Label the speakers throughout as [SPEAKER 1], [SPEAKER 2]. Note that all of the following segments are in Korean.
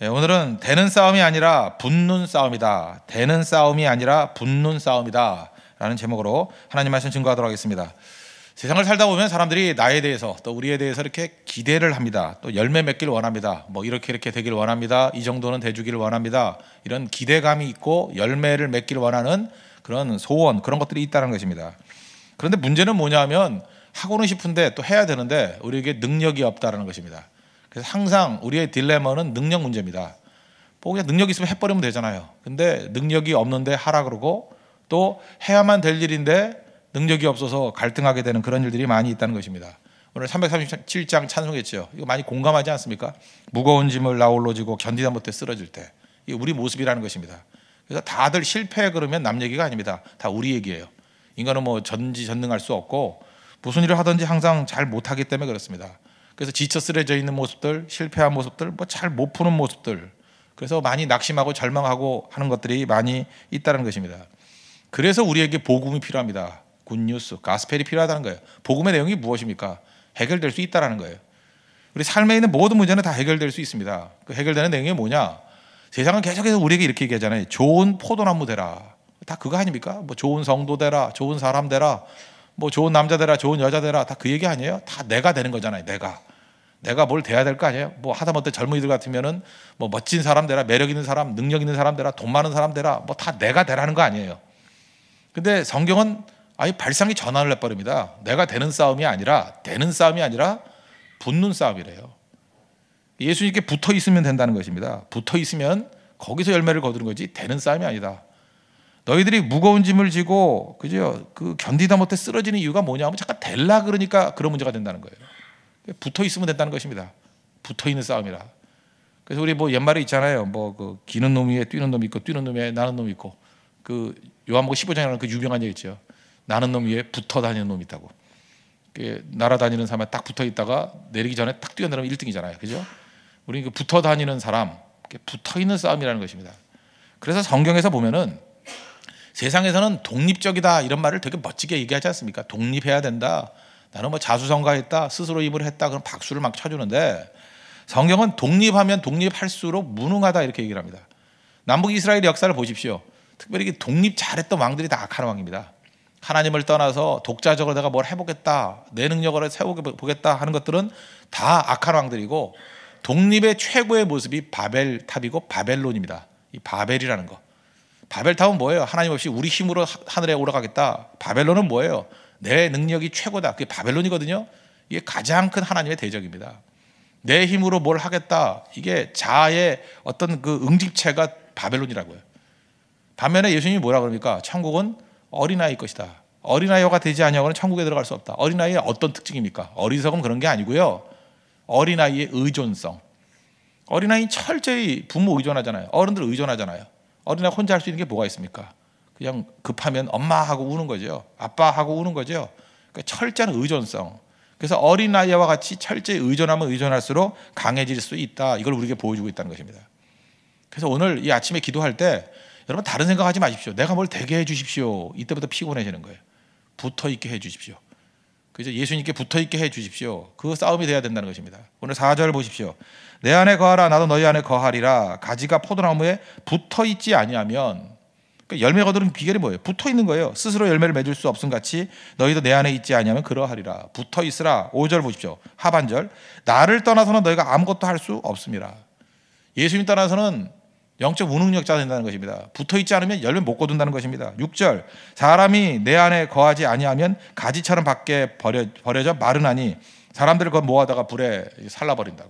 [SPEAKER 1] 네, 오늘은 되는 싸움이 아니라 붙는 싸움이다. 되는 싸움이 아니라 붙는 싸움이다 라는 제목으로 하나님 말씀 증거하도록 하겠습니다. 세상을 살다 보면 사람들이 나에 대해서 또 우리에 대해서 이렇게 기대를 합니다. 또 열매 맺길 원합니다. 뭐 이렇게 되길 원합니다. 이 정도는 돼주기를 원합니다. 이런 기대감이 있고 열매를 맺기를 원하는 그런 소원, 그런 것들이 있다는 것입니다. 그런데 문제는 뭐냐면 하고는 싶은데 또 해야 되는데 우리에게 능력이 없다는 것입니다. 그래서 항상 우리의 딜레마는 능력 문제입니다. 뭐 그냥 능력이 있으면 해버리면 되잖아요. 근데 능력이 없는데 하라 그러고 또 해야만 될 일인데 능력이 없어서 갈등하게 되는 그런 일들이 많이 있다는 것입니다. 오늘 337장 찬송했죠. 이거 많이 공감하지 않습니까? 무거운 짐을 나홀로 지고 견디다 못해 쓰러질 때. 이게 우리 모습이라는 것입니다. 그래서 다들 실패 그러면 남 얘기가 아닙니다. 다 우리 얘기예요. 인간은 뭐 전지전능할 수 없고 무슨 일을 하든지 항상 잘 못하기 때문에 그렇습니다. 그래서 지쳐 쓰러져 있는 모습들, 실패한 모습들, 뭐 잘 못 푸는 모습들, 그래서 많이 낙심하고 절망하고 하는 것들이 많이 있다는 것입니다. 그래서 우리에게 복음이 필요합니다. 굿뉴스, 가스펠이 필요하다는 거예요. 복음의 내용이 무엇입니까? 해결될 수 있다는 거예요. 우리 삶에 있는 모든 문제는 다 해결될 수 있습니다. 그 해결되는 내용이 뭐냐? 세상은 계속해서 우리에게 이렇게 얘기하잖아요. 좋은 포도나무 되라. 다 그거 아닙니까? 뭐 좋은 성도 되라, 좋은 사람 되라, 뭐 좋은 남자 되라, 좋은 여자 되라, 다 그 얘기 아니에요? 다 내가 되는 거잖아요. 내가 뭘 돼야 될 거 아니에요? 뭐 하다못해 젊은이들 같으면은 뭐 멋진 사람 되라, 매력 있는 사람, 능력 있는 사람 되라, 돈 많은 사람 되라, 뭐 다 내가 되라는 거 아니에요? 근데 성경은 아예 발상이 전환을 해버립니다. 내가 되는 싸움이 아니라 붙는 싸움이래요. 예수님께 붙어 있으면 된다는 것입니다. 붙어 있으면 거기서 열매를 거두는 거지 되는 싸움이 아니다. 너희들이 무거운 짐을 지고 그죠? 그 견디다 못해 쓰러지는 이유가 뭐냐면 잠깐 될라 그러니까 그런 문제가 된다는 거예요. 붙어 있으면 된다는 것입니다. 붙어 있는 싸움이라. 그래서 우리 뭐 옛말에 있잖아요. 뭐 그 기는 놈 위에 뛰는 놈이 있고 뛰는 놈 위에 나는 놈이 있고 그 요한복음 15장에 나오는 그 유명한 얘기 있죠. 나는 놈 위에 붙어 다니는 놈이 있다고. 날아다니는 사람에 딱 붙어 있다가 내리기 전에 딱 뛰어내리면 1등이잖아요. 그죠? 우리 그 붙어 다니는 사람, 붙어 있는 싸움이라는 것입니다. 그래서 성경에서 보면은 세상에서는 독립적이다 이런 말을 되게 멋지게 얘기하지 않습니까? 독립해야 된다. 나는 뭐 자수성가했다, 스스로 입을 했다, 그럼 박수를 막 쳐주는데 성경은 독립하면 독립할수록 무능하다 이렇게 얘기를 합니다. 남북 이스라엘 역사를 보십시오. 특별히 독립 잘했던 왕들이 다 악한 왕입니다. 하나님을 떠나서 독자적으로 내가 뭘 해보겠다, 내 능력을 세워보겠다 하는 것들은 다 악한 왕들이고 독립의 최고의 모습이 바벨탑이고 바벨론입니다. 이 바벨이라는 거. 바벨탑은 뭐예요? 하나님 없이 우리 힘으로 하늘에 올라가겠다. 바벨론은 뭐예요? 내 능력이 최고다. 그게 바벨론이거든요. 이게 가장 큰 하나님의 대적입니다. 내 힘으로 뭘 하겠다. 이게 자아의 어떤 그 응집체가 바벨론이라고요. 반면에 예수님이 뭐라 그럽니까? 천국은 어린아이일 것이다. 어린아이가 되지 아니하고는 천국에 들어갈 수 없다. 어린아이의 어떤 특징입니까? 어리석음 그런 게 아니고요. 어린아이의 의존성. 어린아이는 철저히 부모 의존하잖아요. 어른들 의존하잖아요. 어린아이 혼자 할 수 있는 게 뭐가 있습니까? 그냥 급하면 엄마하고 우는 거죠. 아빠하고 우는 거죠. 그러니까 철저한 의존성. 그래서 어린아이와 같이 철저히 의존하면 의존할수록 강해질 수 있다. 이걸 우리에게 보여주고 있다는 것입니다. 그래서 오늘 이 아침에 기도할 때 여러분 다른 생각하지 마십시오. 내가 뭘 되게 해 주십시오. 이때부터 피곤해지는 거예요. 붙어 있게 해 주십시오. 그죠? 예수님께 붙어 있게 해 주십시오. 그 싸움이 돼야 된다는 것입니다. 오늘 4절 보십시오. 내 안에 거하라 나도 너희 안에 거하리라. 가지가 포도나무에 붙어 있지 아니하면, 그러니까 열매 거두는 비결이 뭐예요? 붙어 있는 거예요. 스스로 열매를 맺을 수 없음 같이 너희도 내 안에 있지 아니하면 그러하리라. 붙어 있으라. 5절 보십시오. 하반절. 나를 떠나서는 너희가 아무것도 할 수 없습니다. 예수님 떠나서는 영적 무능력자가 된다는 것입니다. 붙어있지 않으면 열매 못 거둔다는 것입니다. 6절. 사람이 내 안에 거하지 아니하면 가지처럼 밖에 버려져 마르나니 사람들을 그거 모아다가 불에 살라버린다고.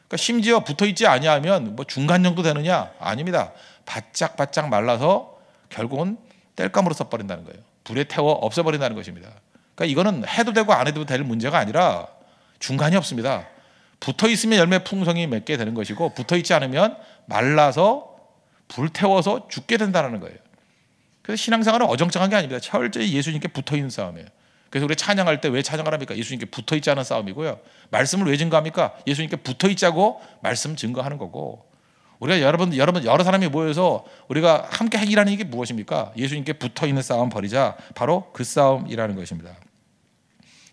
[SPEAKER 1] 그러니까 심지어 붙어있지 아니하면 뭐 중간 정도 되느냐? 아닙니다. 바짝바짝 말라서 결국은 땔감으로 써버린다는 거예요. 불에 태워 없애버린다는 것입니다. 그러니까 이거는 해도 되고 안 해도 될 문제가 아니라 중간이 없습니다. 붙어있으면 열매 풍성이 맺게 되는 것이고 붙어있지 않으면 말라서 불태워서 죽게 된다는 거예요. 그래서 신앙생활은 어정쩡한 게 아닙니다. 철저히 예수님께 붙어있는 싸움이에요. 그래서 우리 찬양할 때 왜 찬양을 합니까? 예수님께 붙어있지 않은 싸움이고요. 말씀을 왜 증거합니까? 예수님께 붙어있자고 말씀 증거하는 거고, 우리가 여러분 여러 사람이 모여서 우리가 함께 하기라는 이게 무엇입니까? 예수님께 붙어있는 싸움 벌이자. 바로 그 싸움이라는 것입니다.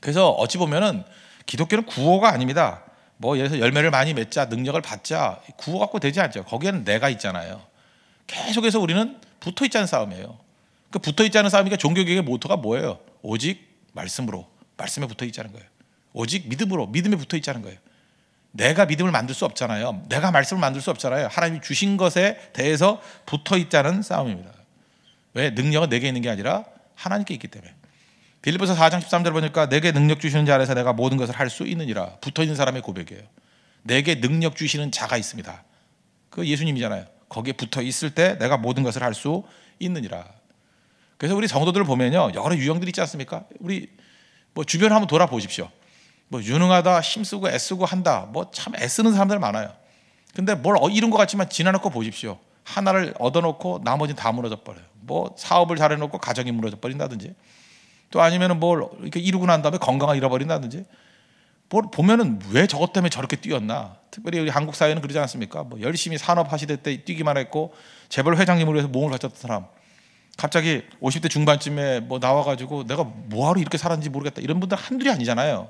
[SPEAKER 1] 그래서 어찌 보면은 기독교는 구호가 아닙니다. 뭐 예를 들어서 열매를 많이 맺자, 능력을 받자, 구호 갖고 되지 않죠. 거기에는 내가 있잖아요. 계속해서 우리는 붙어 있지 않은 싸움이에요. 그 붙어 있지 않은 싸움이니까 종교개혁의 모토가 뭐예요? 오직 말씀으로, 말씀에 붙어 있자는 거예요. 오직 믿음으로, 믿음에 붙어 있자는 거예요. 내가 믿음을 만들 수 없잖아요. 내가 말씀을 만들 수 없잖아요. 하나님이 주신 것에 대해서 붙어 있자는 싸움입니다. 왜? 능력은 내게 있는 게 아니라 하나님께 있기 때문에. 빌립보서 4장 13절 보니까 내게 능력 주시는 자 안에서 내가 모든 것을 할 수 있느니라. 붙어 있는 사람의 고백이에요. 내게 능력 주시는 자가 있습니다. 그 예수님이잖아요. 거기에 붙어 있을 때 내가 모든 것을 할 수 있느니라. 그래서 우리 성도들을 보면요, 여러 유형들이 있지 않습니까? 우리 뭐 주변 한번 돌아보십시오. 뭐 유능하다, 힘쓰고 애쓰고 한다, 뭐 참 애쓰는 사람들 많아요. 근데 뭘 이룬 것 같지만 지나놓고 보십시오. 하나를 얻어놓고 나머지는 다 무너져 버려요. 뭐 사업을 잘해놓고 가정이 무너져 버린다든지, 또 아니면은 뭘 이렇게 이루고 난 다음에 건강을 잃어버린다든지, 뭘 보면은 왜 저것 때문에 저렇게 뛰었나? 특별히 우리 한국 사회는 그러지 않습니까? 뭐 열심히 산업화시대 때 뛰기만 했고 재벌 회장님으로 해서 몸을 바쳤던 사람, 갑자기 50대 중반쯤에 뭐 나와가지고 내가 뭐하러 이렇게 살았는지 모르겠다, 이런 분들 한둘이 아니잖아요.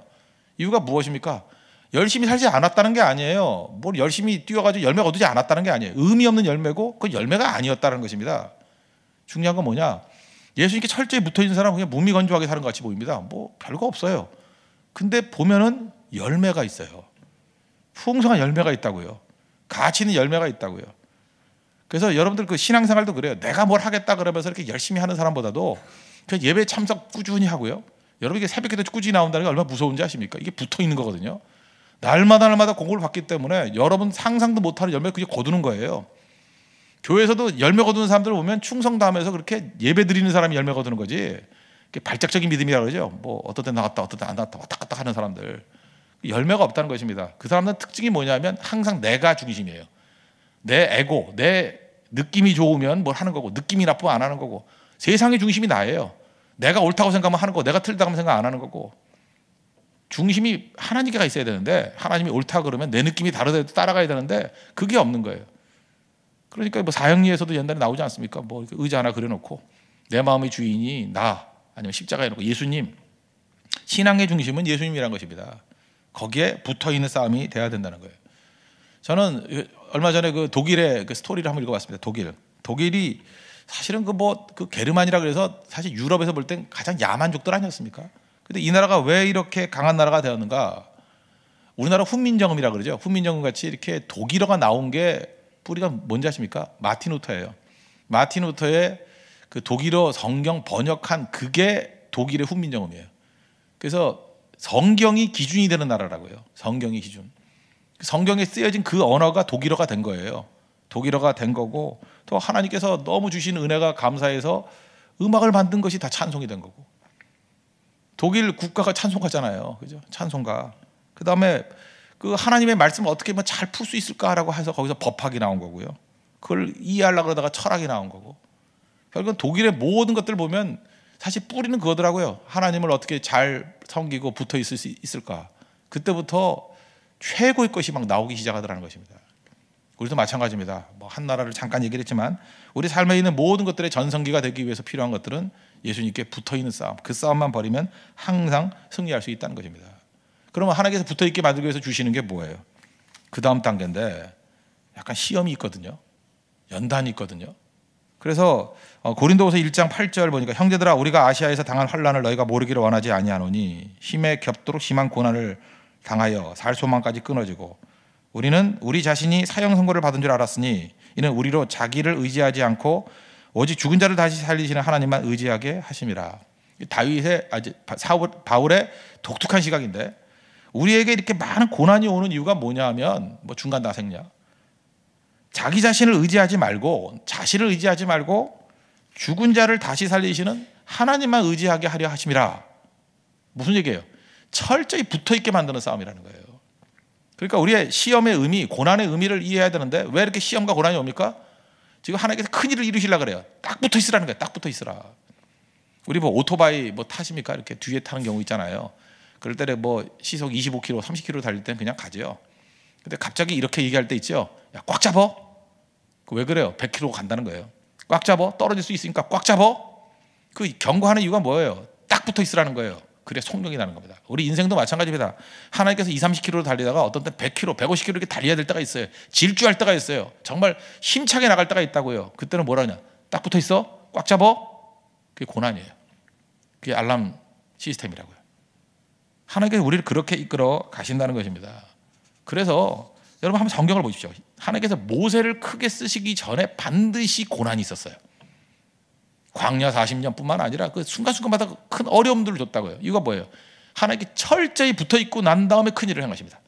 [SPEAKER 1] 이유가 무엇입니까? 열심히 살지 않았다는 게 아니에요. 뭘 열심히 뛰어가지고 열매 거두지 않았다는 게 아니에요. 의미 없는 열매고 그 열매가 아니었다는 것입니다. 중요한 건 뭐냐? 예수님께 철저히 붙어있는 사람은 그냥 무미건조하게 사는 것 같이 보입니다. 뭐 별거 없어요. 근데 보면은 열매가 있어요. 풍성한 열매가 있다고요. 가치 있는 열매가 있다고요. 그래서 여러분들 그 신앙생활도 그래요. 내가 뭘 하겠다 그러면서 이렇게 열심히 하는 사람보다도 그냥 예배 참석 꾸준히 하고요. 여러분 이게 새벽기도 꾸준히 나온다는 게 얼마나 무서운지 아십니까? 이게 붙어 있는 거거든요. 날마다 공부를 받기 때문에 여러분 상상도 못하는 열매를 그게 거두는 거예요. 교회에서도 열매 거두는 사람들을 보면 충성도 하면서 그렇게 예배 드리는 사람이 열매 거두는 거지. 발작적인 믿음이라고 그러죠. 뭐 어떨 때 나갔다 어떨 때 안 나갔다 왔다 갔다 하는 사람들, 열매가 없다는 것입니다. 그 사람들은 특징이 뭐냐면 항상 내가 중심이에요. 내 에고, 내 느낌이 좋으면 뭘 하는 거고, 느낌이 나쁘면 안 하는 거고, 세상의 중심이 나예요. 내가 옳다고 생각하면 하는 거고, 내가 틀리다고 생각 안 하는 거고. 중심이 하나님께가 있어야 되는데, 하나님이 옳다 그러면 내 느낌이 다르다고 따라가야 되는데 그게 없는 거예요. 그러니까 뭐 사형리에서도 옛날에 나오지 않습니까? 뭐 의자 하나 그려놓고 내 마음의 주인이 나, 아니면 십자가에 놓고 예수님. 신앙의 중심은 예수님이라는 것입니다. 거기에 붙어있는 싸움이 돼야 된다는 거예요. 저는 얼마 전에 그 독일의 그 스토리를 한번 읽어봤습니다. 독일이 사실은 그 게르만이라 그래서 사실 유럽에서 볼 땐 가장 야만족들 아니었습니까? 근데 이 나라가 왜 이렇게 강한 나라가 되었는가? 우리나라 훈민정음이라 그러죠. 훈민정음 같이 이렇게 독일어가 나온 게 뿌리가 뭔지 아십니까? 마틴 루터예요. 마틴 루터의 그 독일어 성경 번역한 그게 독일의 훈민정음이에요. 그래서 성경이 기준이 되는 나라라고요. 성경이 기준. 성경에 쓰여진 그 언어가 독일어가 된 거예요. 독일어가 된 거고, 또 하나님께서 너무 주신 은혜가 감사해서 음악을 만든 것이 다 찬송이 된 거고. 독일 국가가 찬송가잖아요. 그죠? 찬송가. 그 다음에 그 하나님의 말씀을 어떻게 하면 잘 풀 수 있을까라고 해서 거기서 법학이 나온 거고요. 그걸 이해하려고 그러다가 철학이 나온 거고. 결국은 독일의 모든 것들을 보면 사실 뿌리는 그거더라고요. 하나님을 어떻게 잘 섬기고 붙어 있을 수 있을까. 그때부터 최고의 것이 막 나오기 시작하더라는 것입니다. 우리도 마찬가지입니다. 뭐 한 나라를 잠깐 얘기를 했지만 우리 삶에 있는 모든 것들의 전성기가 되기 위해서 필요한 것들은 예수님께 붙어있는 싸움, 그 싸움만 벌이면 항상 승리할 수 있다는 것입니다. 그러면 하나님께서 붙어있게 만들기 위해서 주시는 게 뭐예요? 그 다음 단계인데 약간 시험이 있거든요. 연단이 있거든요. 그래서 고린도후서 1장 8절 보니까 형제들아 우리가 아시아에서 당한 환난을 너희가 모르기를 원하지 아니하노니 힘에 겹도록 심한 고난을 당하여 살 소망까지 끊어지고 우리는 우리 자신이 사형 선고를 받은 줄 알았으니 이는 우리로 자기를 의지하지 않고 오직 죽은 자를 다시 살리시는 하나님만 의지하게 하심이라. 바울의 독특한 시각인데 우리에게 이렇게 많은 고난이 오는 이유가 뭐냐 하면 뭐 중간 다생냐, 자기 자신을 의지하지 말고 자신을 의지하지 말고 죽은 자를 다시 살리시는 하나님만 의지하게 하려 하심이라. 무슨 얘기예요? 철저히 붙어있게 만드는 싸움이라는 거예요. 그러니까 우리의 시험의 의미, 고난의 의미를 이해해야 되는데 왜 이렇게 시험과 고난이 옵니까? 지금 하나님께서 큰 일을 이루시려고 그래요. 딱 붙어 있으라는 거예요. 딱 붙어 있으라. 우리 뭐 오토바이 뭐 타십니까? 이렇게 뒤에 타는 경우 있잖아요. 그럴 때 뭐 시속 25km, 30km 달릴 때는 그냥 가죠. 근데 갑자기 이렇게 얘기할 때 있죠. 야, 꽉 잡어. 왜 그래요? 100km 간다는 거예요. 꽉 잡어. 떨어질 수 있으니까 꽉 잡어. 그 경고하는 이유가 뭐예요? 딱 붙어 있으라는 거예요. 그래 속력이 나는 겁니다. 우리 인생도 마찬가지입니다. 하나님께서 20-30km로 달리다가 어떤 때 100km, 150km 이렇게 달려야 될 때가 있어요. 질주할 때가 있어요. 정말 힘차게 나갈 때가 있다고요. 그때는 뭐라 하냐? 딱 붙어 있어? 꽉 잡어? 그게 고난이에요. 그게 알람 시스템이라고요. 하나님께서 우리를 그렇게 이끌어 가신다는 것입니다. 그래서 여러분 한번 성경을 보십시오. 하나님께서 모세를 크게 쓰시기 전에 반드시 고난이 있었어요. 광야 40년뿐만 아니라 그 순간순간마다 큰 어려움들을 줬다고요. 이유가 뭐예요? 하나님께 철저히 붙어있고 난 다음에 큰 일을 행하십니다.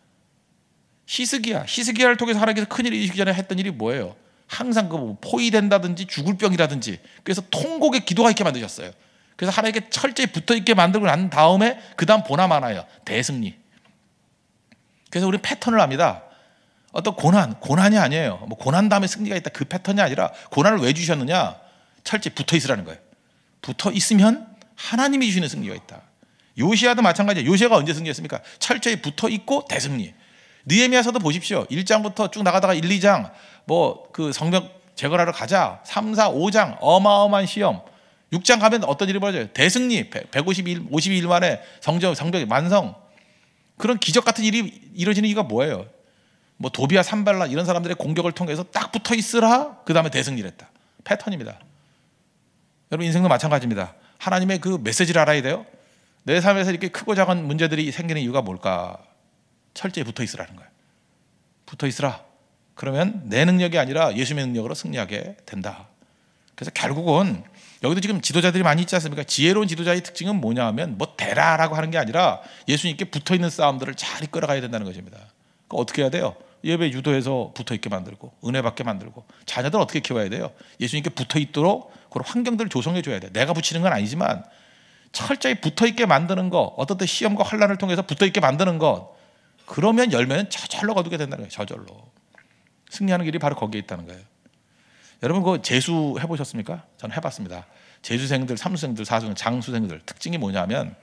[SPEAKER 1] 히스기야를 통해서 하나님께서 큰 일이 있기 전에 했던 일이 뭐예요? 항상 그 포위된다든지 죽을 병이라든지 그래서 통곡의 기도가 있게 만드셨어요. 그래서 하나님께 철저히 붙어있게 만들고 난 다음에 그 다음 보나마나예요. 대승리. 그래서 우리는 패턴을 압니다. 어떤 고난이 아니에요. 뭐 고난 다음에 승리가 있다 그 패턴이 아니라 고난을 왜 주셨느냐? 철저히 붙어 있으라는 거예요. 붙어 있으면 하나님이 주시는 승리가 있다. 요시아도 마찬가지예요. 요시아가 언제 승리했습니까? 철저히 붙어 있고 대승리. 느헤미야서도 보십시오. 1장부터 쭉 나가다가 1, 2장 뭐 그 성벽 재건하러 가자. 3, 4, 5장 어마어마한 시험. 6장 가면 어떤 일이 벌어져요? 대승리. 52일 만에 성벽이 완성. 그런 기적 같은 일이 이루어지는 이유가 뭐예요? 뭐 도비아 산발라 이런 사람들의 공격을 통해서 딱 붙어 있으라. 그 다음에 대승리를 했다. 패턴입니다. 여러분 인생도 마찬가지입니다. 하나님의 그 메시지를 알아야 돼요. 내 삶에서 이렇게 크고 작은 문제들이 생기는 이유가 뭘까? 철저히 붙어 있으라는 거예요. 붙어 있으라. 그러면 내 능력이 아니라 예수님의 능력으로 승리하게 된다. 그래서 결국은 여기도 지금 지도자들이 많이 있지 않습니까? 지혜로운 지도자의 특징은 뭐냐 하면 뭐 대라라고 하는 게 아니라 예수님께 붙어 있는 싸움들을 잘 이끌어가야 된다는 것입니다. 그러니까 어떻게 해야 돼요? 예배 유도해서 붙어 있게 만들고 은혜 받게 만들고 자녀들 어떻게 키워야 돼요? 예수님께 붙어 있도록 그런 환경들을 조성해 줘야 돼요. 내가 붙이는 건 아니지만 철저히 붙어 있게 만드는 것, 어떤 때 시험과 환난을 통해서 붙어 있게 만드는 것, 그러면 열매는 저절로 거두게 된다는 거예요. 저절로 승리하는 길이 바로 거기에 있다는 거예요. 여러분 그 재수 해보셨습니까? 저는 해봤습니다. 재수생들, 삼수생들, 사수생들, 장수생들 특징이 뭐냐면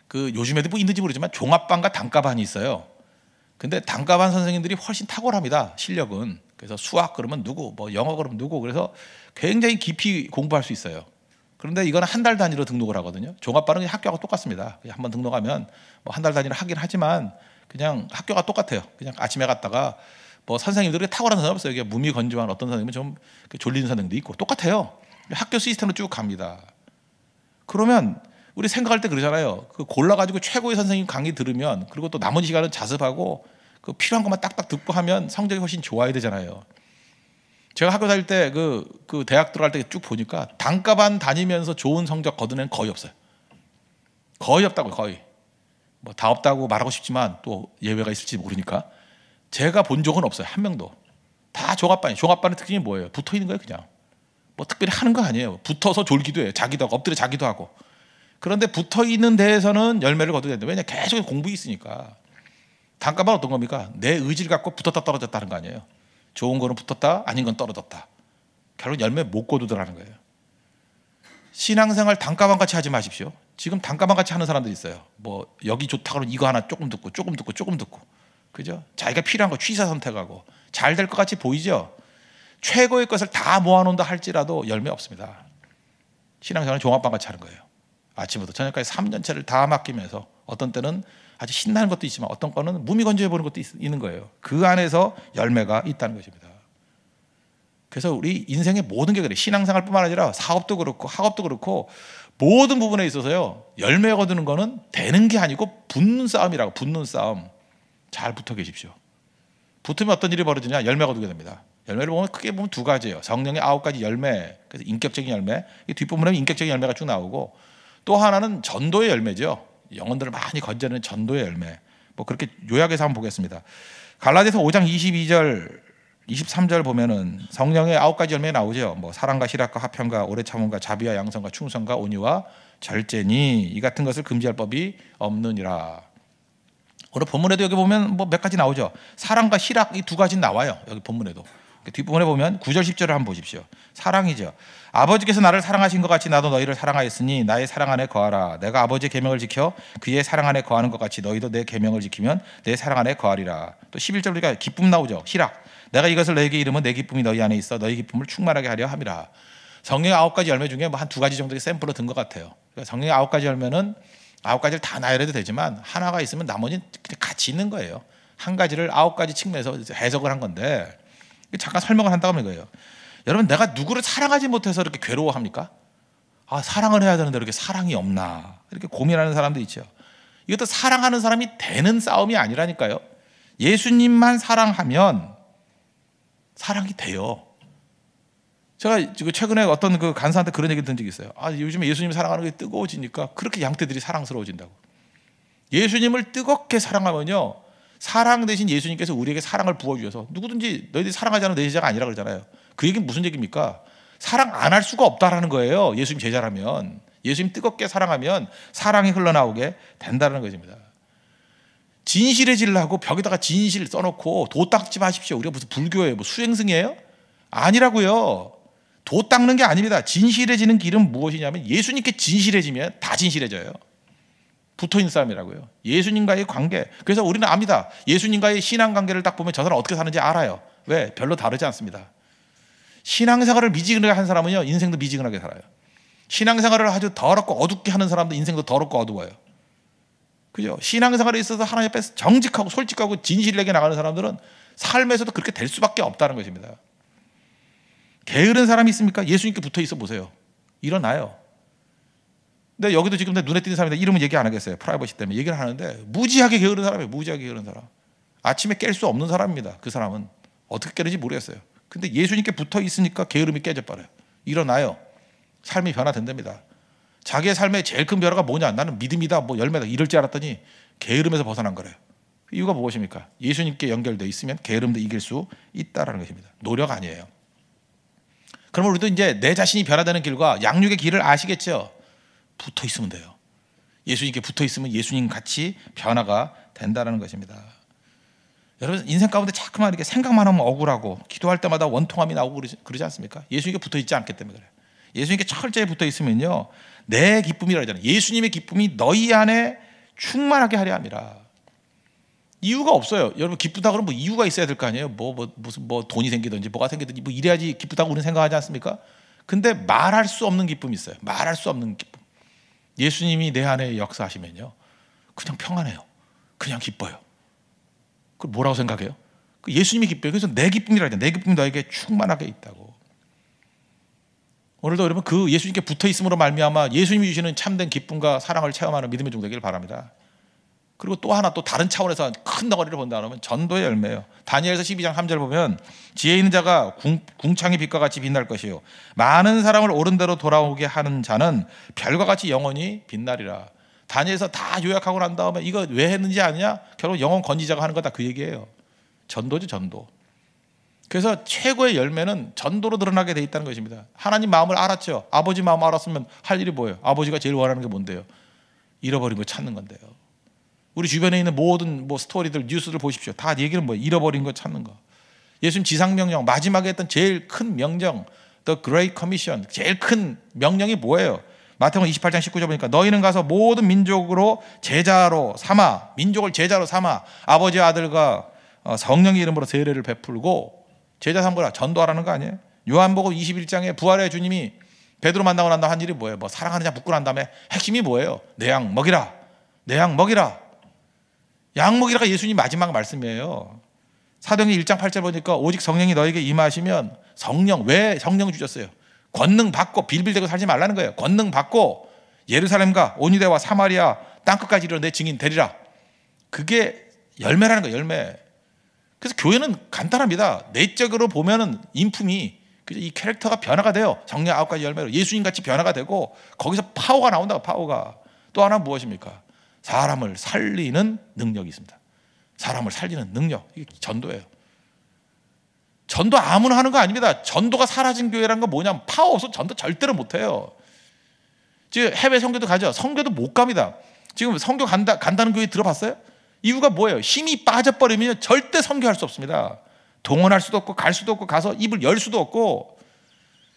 [SPEAKER 1] 그 요즘에도 뭐 있는지 모르지만 종합반과 단과반이 있어요. 근데 단과반 선생님들이 훨씬 탁월합니다. 실력은. 그래서 수학 그러면 누구, 뭐 영어 그러면 누구, 그래서 굉장히 깊이 공부할 수 있어요. 그런데 이건 한 달 단위로 등록을 하거든요. 종합반은 학교하고 똑같습니다. 한번 등록하면 뭐 한 달 단위로 하긴 하지만 그냥 학교가 똑같아요. 그냥 아침에 갔다가 뭐 선생님들이 탁월한 선생님 없어요. 이게 무미건조한 어떤 선생님은 좀 졸리는 선생님도 있고 똑같아요. 학교 시스템으로 쭉 갑니다. 그러면 우리 생각할 때 그러잖아요. 그 골라가지고 최고의 선생님 강의 들으면 그리고 또 나머지 시간은 자습하고 그 필요한 것만 딱딱 듣고 하면 성적이 훨씬 좋아야 되잖아요. 제가 학교 다닐 때 그 대학 들어갈 때 쭉 보니까 단과반 다니면서 좋은 성적 거둔 애는 거의 없어요. 거의 없다고요. 거의. 뭐 다 없다고 말하고 싶지만 또 예외가 있을지 모르니까 제가 본 적은 없어요. 한 명도. 다 종합반이에요. 종합반의 특징이 뭐예요? 붙어 있는 거예요. 그냥. 뭐 특별히 하는 거 아니에요. 붙어서 졸기도 해요. 자기도 하고 엎드려 자기도 하고. 그런데 붙어 있는 데에서는 열매를 거두게 된다. 왜냐? 계속 공부 있으니까. 단과반 어떤 겁니까? 내 의지를 갖고 붙었다 떨어졌다는 거 아니에요. 좋은 거는 붙었다, 아닌 건 떨어졌다. 결국 열매 못 거두더라는 거예요. 신앙생활 단과반 같이 하지 마십시오. 지금 단과반 같이 하는 사람들이 있어요. 뭐 여기 좋다고 하면 이거 하나 조금 듣고 조금 듣고 조금 듣고. 그죠? 자기가 필요한 거 취사 선택하고 잘 될 것 같이 보이죠? 최고의 것을 다 모아놓는다 할지라도 열매 없습니다. 신앙생활은 종합반 같이 하는 거예요. 아침부터 저녁까지 3년째를 다 맡기면서 어떤 때는 아주 신나는 것도 있지만 어떤 거는 무미건조해 보는 것도 있는 거예요. 그 안에서 열매가 있다는 것입니다. 그래서 우리 인생의 모든 게 그래요. 신앙생활뿐만 아니라 사업도 그렇고 학업도 그렇고 모든 부분에 있어서요. 열매 거두는 거는 되는 게 아니고 붙는 싸움이라고. 붙는 싸움. 잘 붙어 계십시오. 붙으면 어떤 일이 벌어지냐? 열매 거두게 됩니다. 열매를 보면 크게 보면 두 가지예요. 성령의 9가지 열매. 그래서 인격적인 열매. 이 뒷부분에 인격적인 열매가 쭉 나오고 또 하나는 전도의 열매죠. 영혼들을 많이 건져내는 전도의 열매. 뭐 그렇게 요약해서 한번 보겠습니다. 갈라디아서 5장 22절 23절 보면은 성령의 9가지 열매가 나오죠. 뭐 사랑과 희락과 화평과 오래 참음과 자비와 양선과 충성과 온유와 절제니 이 같은 것을 금지할 법이 없느니라. 오늘 본문에도 여기 보면 뭐 몇 가지 나오죠. 사랑과 희락 이 두 가지 나와요. 여기 본문에도. 뒷부분에 보면 9절 10절을 한번 보십시오. 사랑이죠. 아버지께서 나를 사랑하신 것 같이 나도 너희를 사랑하였으니 나의 사랑 안에 거하라. 내가 아버지의 계명을 지켜 그의 사랑 안에 거하는 것 같이 너희도 내 계명을 지키면 내 사랑 안에 거하리라. 또 11절 보니까 기쁨 나오죠. 희락. 내가 이것을 너에게 이르면 내 기쁨이 너희 안에 있어 너희 기쁨을 충만하게 하려 함이라. 성령의 9가지 열매 중에 뭐 한 2가지 정도의 샘플로 든 것 같아요. 성령의 9가지 열매는 9가지를 다 나열해도 되지만 하나가 있으면 나머지는 그냥 같이 있는 거예요. 한 가지를 9가지 측면에서 해석을 한 건데 잠깐 설명을 한다고 하면 이거예요. 여러분, 내가 누구를 사랑하지 못해서 이렇게 괴로워합니까? 사랑을 해야 되는데 이렇게 사랑이 없나 이렇게 고민하는 사람도 있죠. 이것도 사랑하는 사람이 되는 싸움이 아니라니까요. 예수님만 사랑하면 사랑이 돼요. 제가 최근에 어떤 그 간사한테 그런 얘기 든 적이 있어요. 요즘에 예수님 사랑하는 게 뜨거워지니까 그렇게 양떼들이 사랑스러워진다고. 예수님을 뜨겁게 사랑하면요, 사랑 대신 예수님께서 우리에게 사랑을 부어주셔서 누구든지 너희들이 사랑하지 않으면 내 제자가 아니라 그러잖아요. 그 얘기는 무슨 얘기입니까? 사랑 안 할 수가 없다라는 거예요. 예수님 제자라면, 예수님 뜨겁게 사랑하면 사랑이 흘러나오게 된다는 것입니다. 진실해지려고 벽에다가 진실 써놓고 도 닦지 마십시오. 우리가 무슨 불교예요? 뭐 수행승이에요? 아니라고요. 도 닦는 게 아닙니다. 진실해지는 길은 무엇이냐면 예수님께 진실해지면 다 진실해져요. 붙어있는 싸움이라고요. 예수님과의 관계. 그래서 우리는 압니다. 예수님과의 신앙관계를 딱 보면 저 사람 어떻게 사는지 알아요. 왜? 별로 다르지 않습니다. 신앙생활을 미지근하게 한 사람은요, 인생도 미지근하게 살아요. 신앙생활을 아주 더럽고 어둡게 하는 사람도 인생도 더럽고 어두워요. 그죠? 신앙생활에 있어서 하나님 앞에 정직하고 솔직하고 진실되게 나가는 사람들은 삶에서도 그렇게 될 수밖에 없다는 것입니다. 게으른 사람이 있습니까? 예수님께 붙어 있어 보세요. 일어나요. 근데 여기도 지금 내 눈에 띄는 사람인데 이름은 얘기 안 하겠어요. 프라이버시 때문에 얘기를 하는데 무지하게 게으른 사람이에요. 무지하게 게으른 사람. 아침에 깰 수 없는 사람입니다. 그 사람은 어떻게 깨는지 모르겠어요. 근데 예수님께 붙어 있으니까 게으름이 깨져버려요. 일어나요. 삶이 변화된답니다. 자기의 삶의 제일 큰 변화가 뭐냐? 나는 믿음이다, 뭐 열매다 이럴 줄 알았더니 게으름에서 벗어난 거래요. 이유가 무엇입니까? 예수님께 연결되어 있으면 게으름도 이길 수 있다는 것입니다. 노력 아니에요. 그러면 우리도 이제 내 자신이 변화되는 길과 양육의 길을 아시겠죠? 붙어 있으면 돼요. 예수님께 붙어 있으면 예수님 같이 변화가 된다는 것입니다. 여러분, 인생 가운데 자꾸만 이렇게 생각만 하면 억울하고 기도할 때마다 원통함이 나오고 그러지 않습니까? 예수님께 붙어 있지 않기 때문에 그래요. 예수님께 철저히 붙어 있으면요, 내 기쁨이라 하잖아요. 예수님의 기쁨이 너희 안에 충만하게 하려 함이라. 이유가 없어요. 여러분, 기쁘다 그러면 뭐 이유가 있어야 될 거 아니에요. 무슨 돈이 생기든지 뭐가 생기든지 뭐 이래야지 기쁘다고 우리는 생각하지 않습니까? 근데 말할 수 없는 기쁨이 있어요. 말할 수 없는 기쁨. 예수님이 내 안에 역사하시면요, 그냥 평안해요. 그냥 기뻐요. 그걸 뭐라고 생각해요? 예수님이 기뻐요. 그래서 내 기쁨이라 해요. 내 기쁨이 너에게 충만하게 있다고. 오늘도 여러분, 그 예수님께 붙어 있음으로 말미암아 예수님이 주시는 참된 기쁨과 사랑을 체험하는 믿음의 종 되기를 바랍니다. 그리고 또 하나, 또 다른 차원에서 큰 덩어리를 본다 그러면 전도의 열매예요. 다니엘서 12장 3절 보면 지혜 있는 자가 궁창의 빛과 같이 빛날 것이요 많은 사람을 옳은 대로 돌아오게 하는 자는 별과 같이 영원히 빛나리라. 다니엘서 다 요약하고 난 다음에 이거 왜 했는지 아느냐? 결국 영혼 건지자가 하는 거다, 그 얘기예요. 전도죠, 전도. 그래서 최고의 열매는 전도로 드러나게 돼 있다는 것입니다. 하나님 마음을 알았죠. 아버지 마음을 알았으면 할 일이 뭐예요? 아버지가 제일 원하는 게 뭔데요? 잃어버린 거 찾는 건데요. 우리 주변에 있는 모든 스토리들, 뉴스들 보십시오. 다 얘기는 뭐예요? 잃어버린 거 찾는 거. 예수님 지상명령, 마지막에 했던 제일 큰 명령, The Great Commission, 제일 큰 명령이 뭐예요? 마태복음 28장 19절 보니까 너희는 가서 모든 민족으로 제자로 삼아, 민족을 제자로 삼아 아버지와 아들과 성령의 이름으로 세례를 베풀고, 제자 삼고라, 전도하라는 거 아니에요? 요한복음 21장에 부활의 주님이 베드로 만나고 난 다음에 한 일이 뭐예요? 사랑하는 자 붙고 난 다음에 핵심이 뭐예요? 내 양 먹이라, 내 양 먹이라. 양 먹이라가 예수님 마지막 말씀이에요. 사도행전 1장 8절 보니까 오직 성령이 너에게 임하시면, 성령, 왜 성령을 주셨어요? 권능 받고 빌빌대고 살지 말라는 거예요. 권능 받고 예루살렘과 온 유대와 사마리아 땅끝까지 이르러 내 증인 되리라. 그게 열매라는 거예요, 열매. 그래서 교회는 간단합니다. 내적으로 보면은 인품이, 이 캐릭터가 변화가 돼요. 성령 9가지 열매로 예수님 같이 변화가 되고, 거기서 파워가 나온다고, 파워가. 또 하나 무엇입니까? 사람을 살리는 능력이 있습니다. 사람을 살리는 능력, 이게 전도예요. 전도 아무나 하는 거 아닙니다. 전도가 사라진 교회라는 건 뭐냐면 파워 없어 전도 절대로 못해요. 지금 해외 선교도 가죠. 선교도 못 갑니다. 지금 선교 간다는 교회 들어봤어요? 이유가 뭐예요? 힘이 빠져버리면 절대 선교할 수 없습니다. 동원할 수도 없고 갈 수도 없고 가서 입을 열 수도 없고.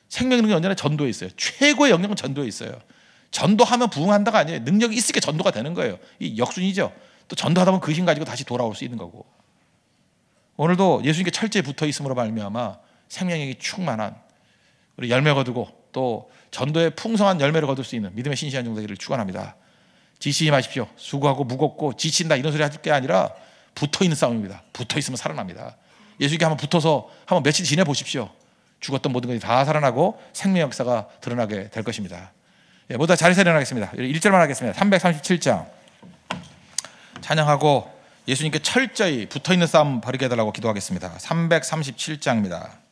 [SPEAKER 1] 생명의 능력이 언제나 전도에 있어요. 최고의 영역은 전도에 있어요. 전도하면 부흥한다가 아니에요. 능력이 있으니까 전도가 되는 거예요. 이 역순이죠. 또 전도하다 보면 그 힘 가지고 다시 돌아올 수 있는 거고. 오늘도 예수님께 철저히 붙어 있음으로 말미암아 생명력이 충만한, 우리 열매 거두고 또 전도의 풍성한 열매를 거둘 수 있는 믿음의 신실한 종 되기를 축원합니다. 지치지 마십시오. 수고하고 무겁고 지친다 이런 소리 하실 게 아니라 붙어있는 싸움입니다. 붙어있으면 살아납니다. 예수님께 한번 붙어서 한번 며칠 지내보십시오. 죽었던 모든 것이 다 살아나고 생명의 역사가 드러나게 될 것입니다. 예, 모두 다 자리에서 일어나겠습니다. 1절만 하겠습니다. 337장 찬양하고 예수님께 철저히 붙어있는 싸움 벌이게 해달라고 기도하겠습니다. 337장입니다.